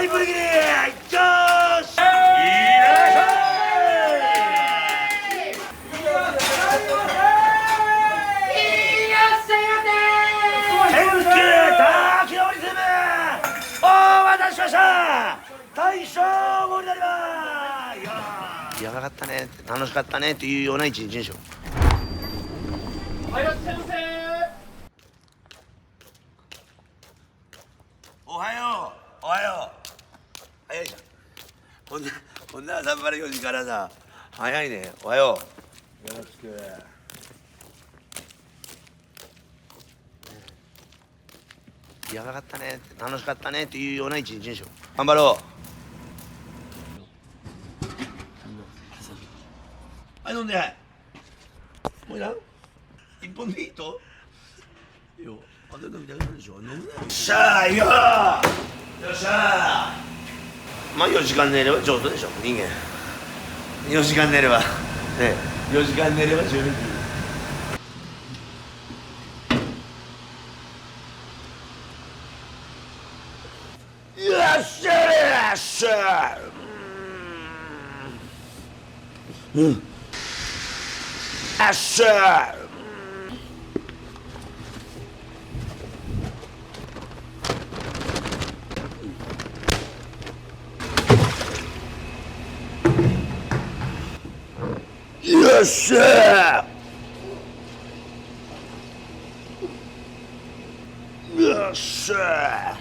リプル切りよーしいらっしゃい天空滝のリズムお待たせしました大将号になりますやばかったね楽しかったねっていうような一日でしょはいらっしゃいませおはようおはよう早いじゃんこんな朝から4時からさ早いねおはようよろしくやばかったね楽しかったねっていうような一日でしょ頑張ろうはい飲んでもういらん一本でいいとよあと飲みたくなるでしょ飲むなよっしゃーいいよよっしゃーまあ4時間寝れば上手でしょ人間4時間寝ればね4時間寝れば十分よっしゃよっしゃうんよっしゃよっしゃよっしゃ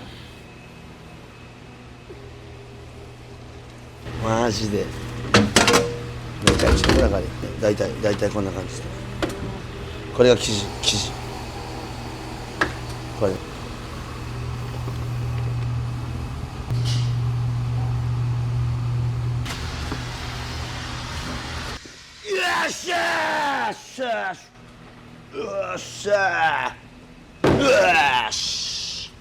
マジで大体ちょっと中で大体こんな感じですこれが生地これよっしゃよっしゃよっしゃよし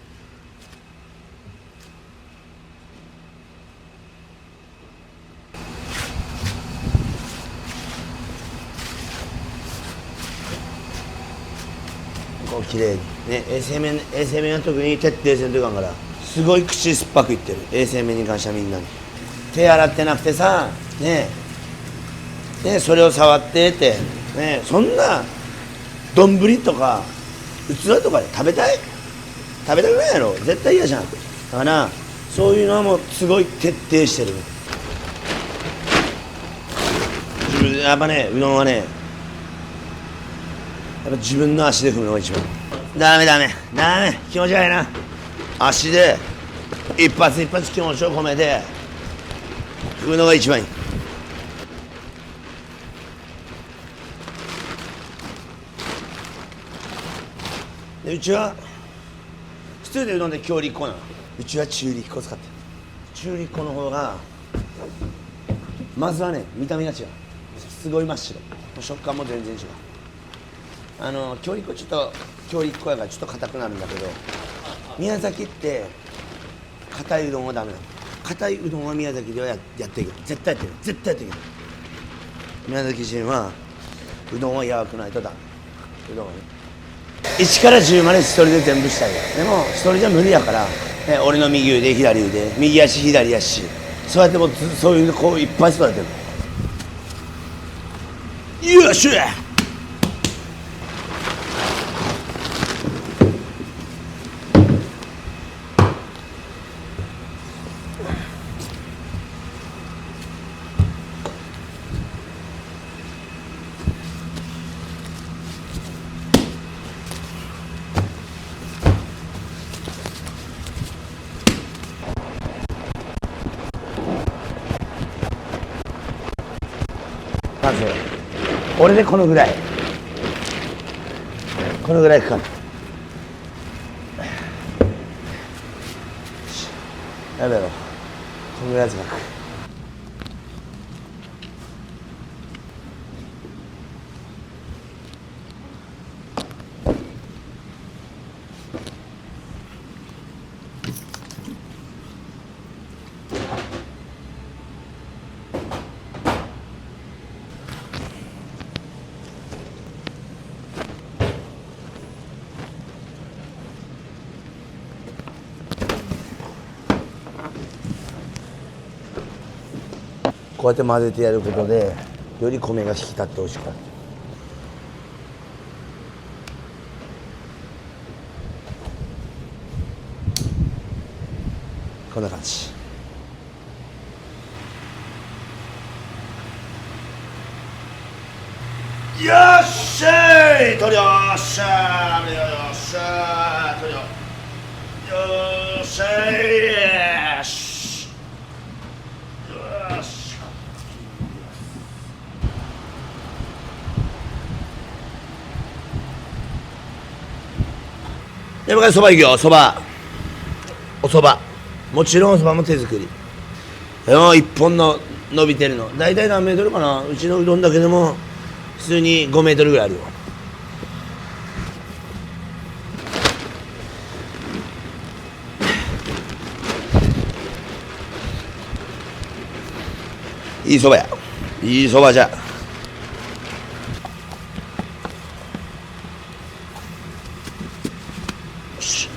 こう綺麗にね衛生面は特に徹底せんといかんからすごい口酸っぱくいってる衛生面に関してはみんなに手洗ってなくてさねそれを触ってってねそんな丼とか器とかで食べたくないやろ絶対嫌じゃんだからそういうのはもうすごい徹底してるやっぱねうどんはねやっぱ自分の足で踏むのが一番ダメ気持ち悪いな足で一発気持ちを込めて踏むのが一番いいでうちは普通でうどんで強力粉なのうちは中力粉使ってる中力粉の方がまずはね見た目が違うすごい真っ白食感も全然違う強力粉ちょっと強力粉やからちょっと硬くなるんだけど宮崎って硬いうどんはダメなの硬いうどんは宮崎ではやっていける絶対やっていける宮崎人はうどんは柔らかくないとダメうどんはね1から10まで一人で全部したいでも一人じゃ無理やから、俺の右腕左腕右足左足そうやってもうそういうのこういっぱい育てるよっしゃまず俺でこのぐらいかかるやめろこのぐらいかくこうやって混ぜてやることでより米が引き立って美味しくなる。こんな感じ。よっしゃーい取るよっしゃーよっしゃー取るよよっしゃーよしよしでもそばいくよ。そばおそばもちろんおそばも手作り一本の伸びてるの大体何メートルかな。うちのうどんだけでも普通に5メートルぐらいあるよ。いいそばや。いいそばじゃ。よし。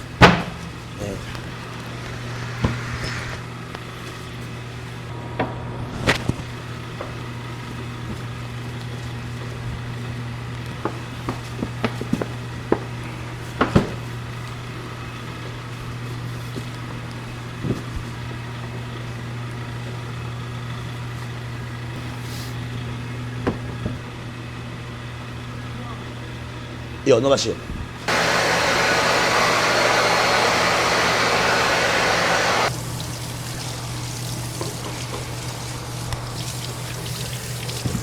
いいよ伸ばしよ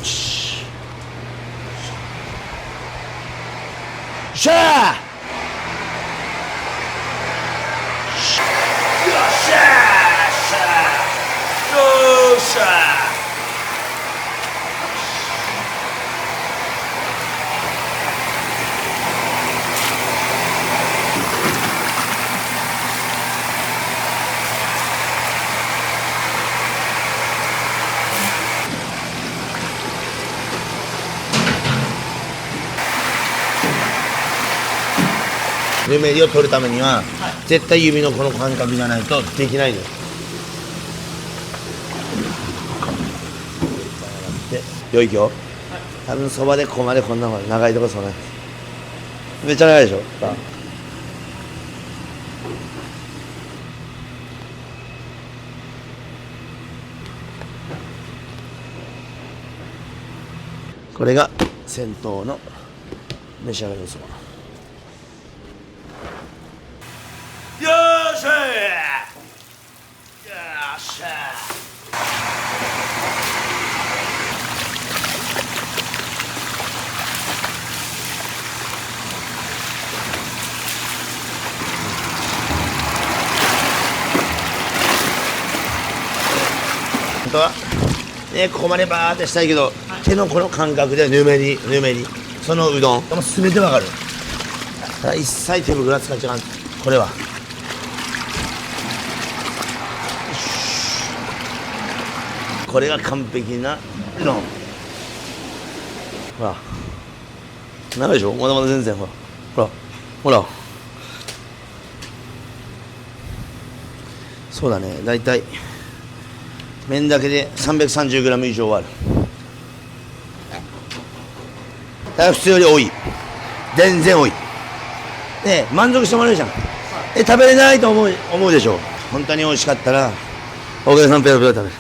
し。しゃあよっしゃーよっしゃーぬめりを取るためには、絶対指のこの感覚じゃないとできないのよ。でよいきよ、多分そばでここまでこんな長いとこそうないめっちゃ長いでしょ。これが先頭の召し上がりのそば。よっしゃーよっしゃ本当はねここまでバーってしたいけど、手のこの感覚でぬめりそのうどんでも全てわかる。ただ一切手袋は使っちゃう。これはこれが完璧なうどん。ほら長いでしょ。まだまだ全然ほらそうだね。だいたい麺だけで 330g 以上ある。だから普通より多い。全然多いね。満足してもらえるじゃん。食べれないと思うでしょ。本当に美味しかったらお客さんペロペロ食べる。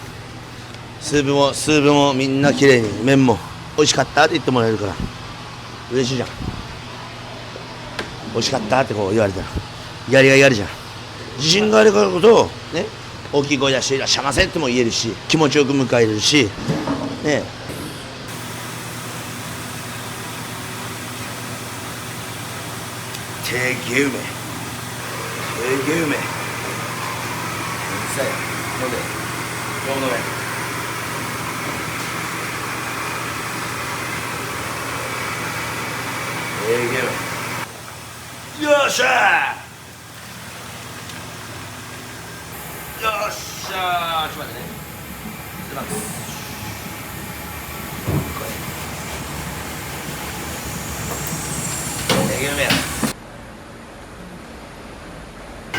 スープもみんな綺麗に、麺も美味しかったって言ってもらえるから嬉しいじゃん。美味しかったってこう言われたらやりがいあるじゃん。自信があるからこそね、大きい声出していらっしゃいませっても言えるし、気持ちよく迎え入れるしね。手げうめうめさあ飲んで飲めよっしゃーよっしゃー。ちょっと待ってね。出ます。有名や。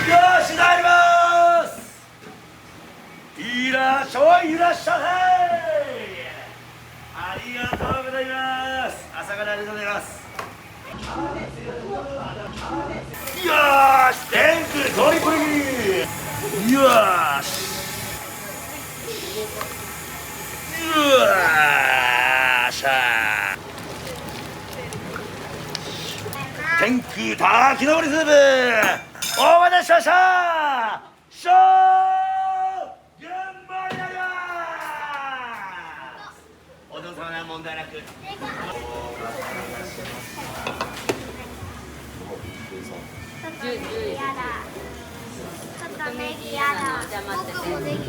よし、なります。いらっしゃい、いらっしゃい。ざいます。朝からありがとうございます。よーし、天空トリプルギー。よーし。よーしゃー。天空滝登りスープ。お待たせしました。しょー。現場になります。お父様は問題なく。ちょっとネギやだ。僕もネギ。い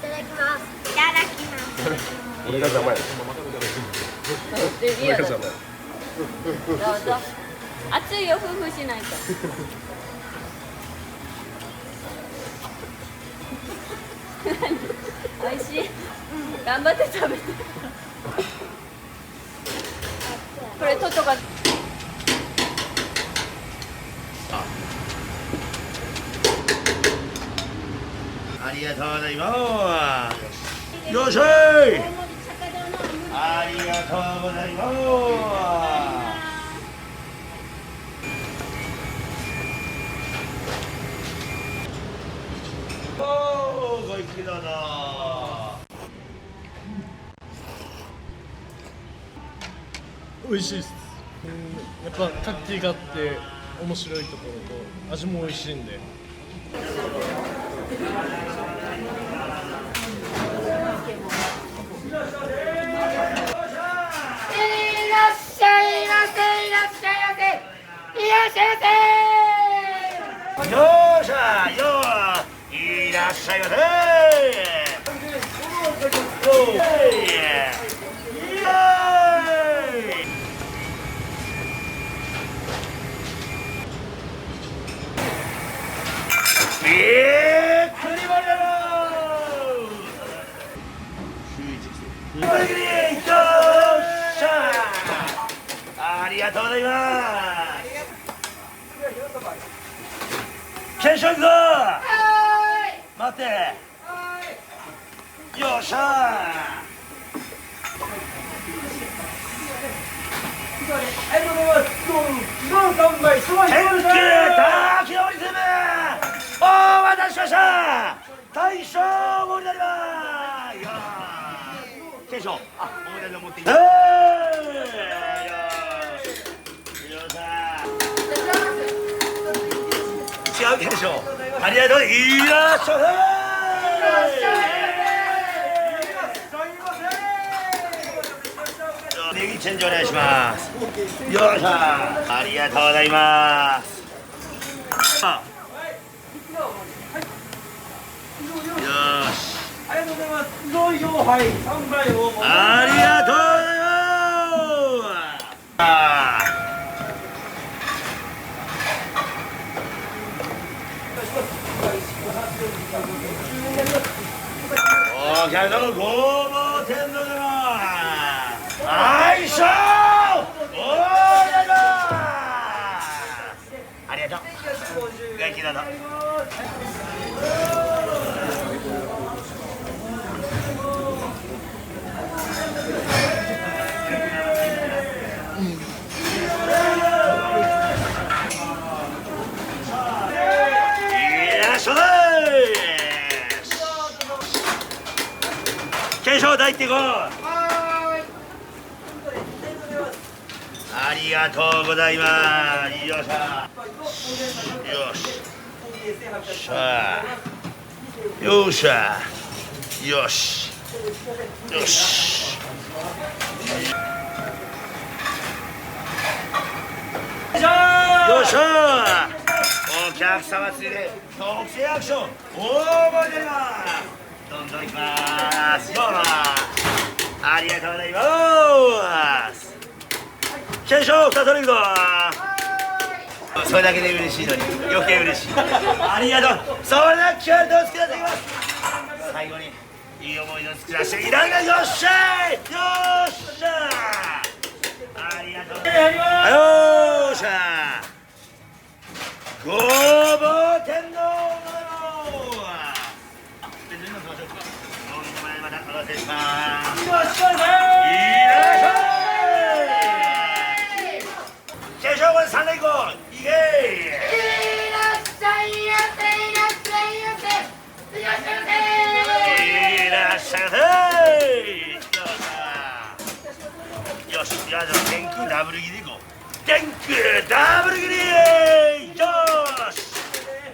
ただきます。いただきます。俺が邪魔や。俺が邪魔や。どうぞ。熱いよ、夫婦しないと。美味しい。頑張って食べて。これトトが。ありがとうございます。よっしゃい。ありがとうございます。おー、ごゆっくりどうぞ。美味しいです。やっぱ活気があって面白いところと味も美味しいんで。よっしゃよー、いらっしゃいませ。びっくり盛りだろー。よっしゃ、ありがとうございます。検証行くぞ。待って。よっしゃ。天空滝登りスープ。お待たせしました。大将盛りになります。検証。あ、おめでとう持っていい。よっしゃ。違うでしょ。ありがとう。いらっしゃい。ネギチェンジお願いします。よっしゃ。ありがとうございます。よし。ありがとうございます。ゾイ4杯、3杯を。ありがとうございます。お客様ごぼう天丼だな。相性お願いします。ありがとう。元気だぞ。検証大ってこう。ありがとうございます。よっしゃ。よし。しゃ。よっしゃ。よし。よし。よっしゃ。お客様ついで特製アクション大盛りでます。どんどんいきます。よー。ありがとうございます。検証2取りいくぞ。それだけで嬉しいのに余計嬉しい。ありがとう。それだけはどうつけていきます。最後にいい思い出を作らせていただきます。よっしゃー。よっしゃー。ありがとう。よっしゃー。ごぼう天丼またお待たせします。いらっしゃいませ。しゃいませよし、じゃあ天空ダブル切りいこう。天空ダブル切りよし。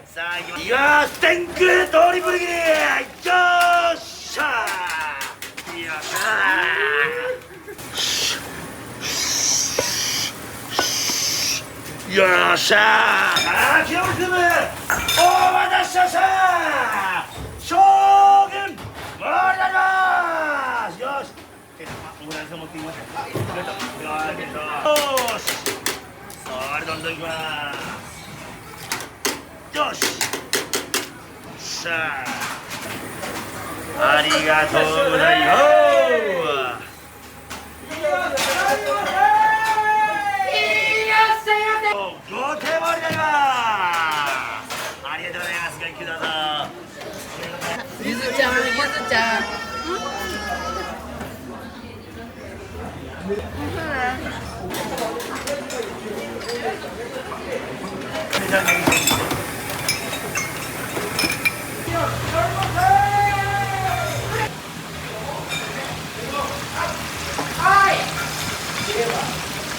さあいきます。天空トリプル切りよっしゃー。よっしゃー。よっしゃー。あー、清盛君お待たせしました将軍お願いします。よし、オムライス持ってきました。よし、それどんどんいきます。よし、さあ、ありがとうございます。ご手盛りであります。ありがとうございます。ごゆっくりどうぞ。ゆずちゃん、ゆずちゃん。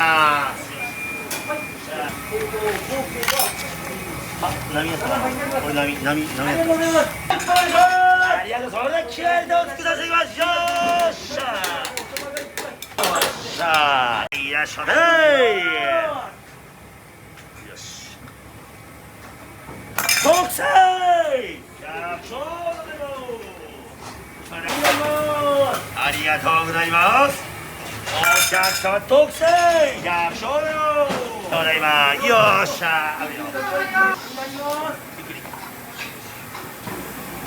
あ波やったな。これ波やった。ありがとう。それで気合いでお作りさせましょう。よっしゃ。よっしゃ。いらっしゃい。よし。特製。ありがとうございます。お客様特製100勝よ。ただいま。よっしゃ。あるよ。ゆっくり。い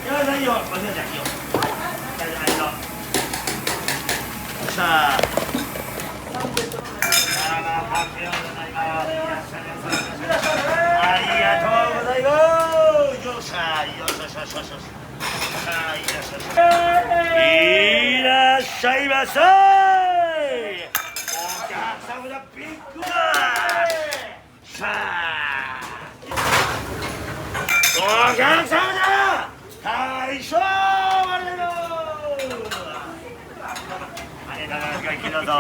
や、ないよ。お姉ちゃんいいよ。大丈夫、大丈夫。よっしゃ。ありがとうございます。よっしゃ。よっしゃ。よっしゃ。よっしゃ。よっしゃ。いらっしゃいませ。お客様だビッグだ。さあ。お客様だ。大将ありがとう。ありがとうございます。どうぞ。